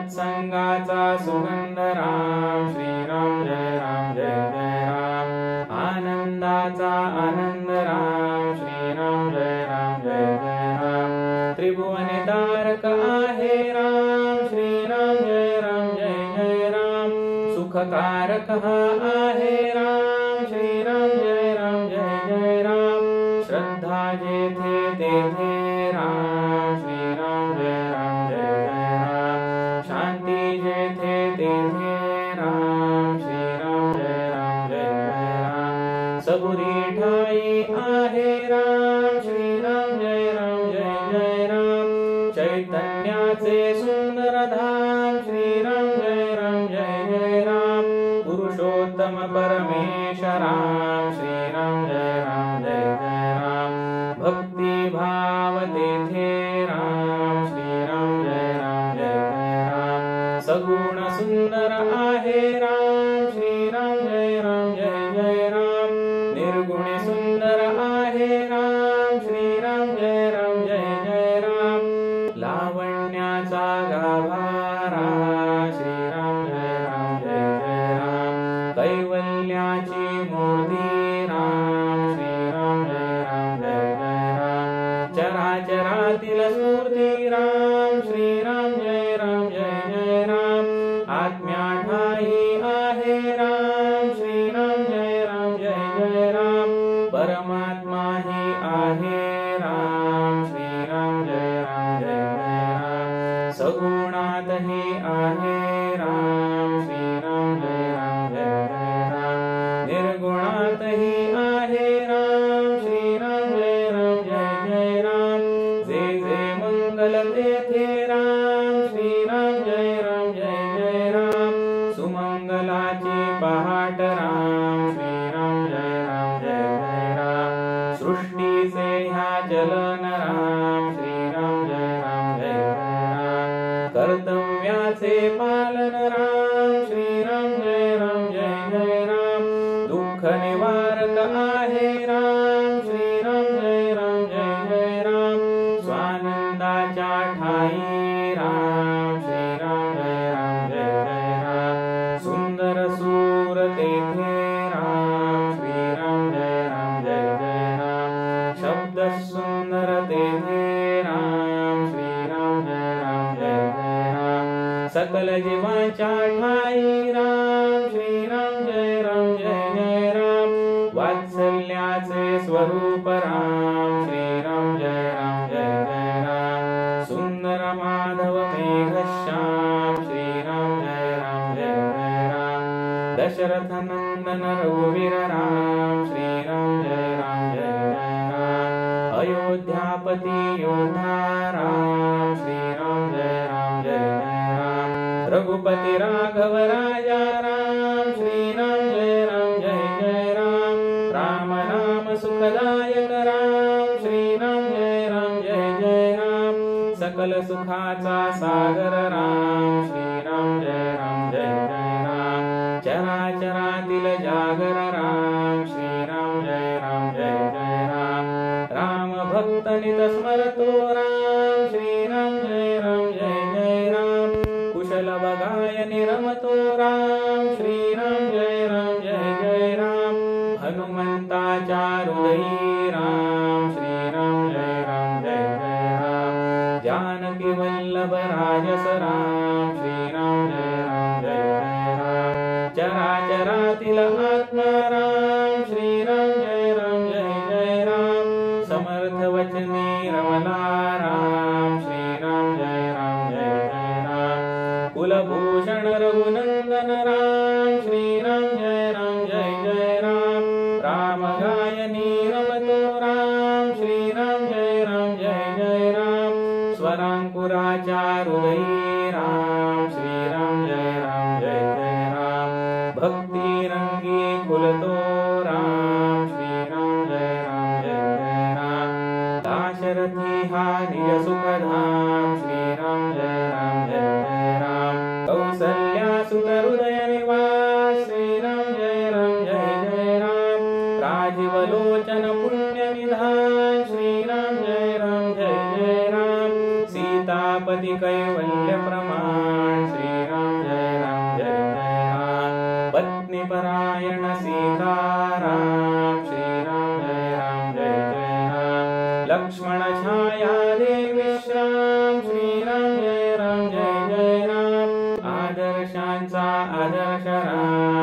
सत्संगाचा सुगंध राम श्रीराम जय राम जय जय राम आनंदाचा आनंद राम श्रीराम जय राम जय जय राम त्रिभुवने तारक आहे राम श्रीराम जय राम जय जय राम सुखकारक हा आहे राम श्रीराम जय राम जय जय राम श्रद्धा जेथे तेथे राम श्रीराम जय राम जय जय राम शांती जेथे तेथे राम श्रीराम जय राम जय जय राम सबुरी ठाई आहे राम श्रीराम जय राम जय जय राम चैतन्याचे सुंदर धाम श्रीराम जय राम जय जय राम पुरुषोत्तम परमेश्वराम श्रीराम जय राम जय जय राम भक्ती भाव तेथे राम श्रीराम जय राम जय जय राम सगुण सुंदर आहे राम श्रीराम जय राम जय जय राम निर्गुण सुंदर आहे राम श्रीराम जय राम जय जय राम लावण्याचा गाभारा श्रीराम जय राम जय जय राम कैवल्याची मूर्ती राम श्रीराम जय राम जय जय राम चराचरातील स्फूर्ती राम श्रीराम जय राम जय जय राम आत्म्या ठाई आहे राम श्रीराम जय राम जय जय राम परमात्मा ही आहे राम श्रीराम जय राम जय जय राम सगुणात ही आहे राम श्रीराम जय राम जय जय राम निर्गुणात ही आहे राम श्रीराम जय राम जय जय राम जे जे मंगल तेथे राम श्रीराम जय राम जय जय राम सुमंगलाची पहाट राम श्रीराम जय राम जय जय राम सृष्टीचे ह्या चलन राम श्रीराम जय राम जय जय राम कर्तव्याचे पालन राम श्रीराम जय राम जय जय राम दुःख निवारक आहे राम श्रीराम जय राम जय जय राम स्वानंदाच्या ठाई राम श्रीराम जय राम जय जय राम सुंदर सूर तेथे राम श्रीराम जय राम जय जय राम शब्द सुंदर तेथे राम श्रीराम जय राम जय जय राम सकल जीवांच्या ठाई राम श्रीराम जय राम जय जय राम वात्सल्याचे स्वरूप राम श्रीराम जय राम जय जय राम सुंदर माधव मेघश्याम श्रीराम जय राम जय जय राम दशरथ नंदन रघुवीर राम श्रीराम जय राम जय जय राम अयोध्यापति योद्धा राम श्रीराम जय राम जय जय राम रघुपति राघव राजा राम श्रीराम जय राम जय जय राम राम नाम सुखदायक राम श्रीराम जय राम जय जय राम सकल सुखाचा सागर राम श्रीराम जय राम जय जय राम चराचरातील जागर राम श्रीराम जय राम जय जय राम राम भक्त नित स्मरतो राम श्रीराम जय राम जय जय राम कुशल बगाय निरमतो राम श्रीराम जय राम जय जय राम हनुमंताच्या हृदयी राम श्रीराम जय राम जय जय राम जानकी वल्लभ राजस राम श्रीराम जय राम जय जय राम चराचरातील आत्मा राम श्रीराम जय राम जय जय राम समर्थ वचनी रमला राम श्रीराम जय राम जय जय राम कुलभूषण रघुनंदन राम श्रीराम जय राम जय जय राम राम गायनी रमतो राम श्रीराम जय राम जय जय राम स्वरांकुराच्या हृदयी राम श्रीराम जय राम जय जय राम भक्ती रंगी खुलतो राम श्रीराम जय राम जय जय राम दाशरथी हा निज सुखधाम श्रीराम जय राम जय जय राम कौसल्या सुत हृदय निवास श्रीराम जय राम जय जय राम राजीवलोचन पुण्य निधान श्रीराम जय राम जय जय राम सीतापति कैवल्य प्रमाण आदर्शांचा आदर्श राम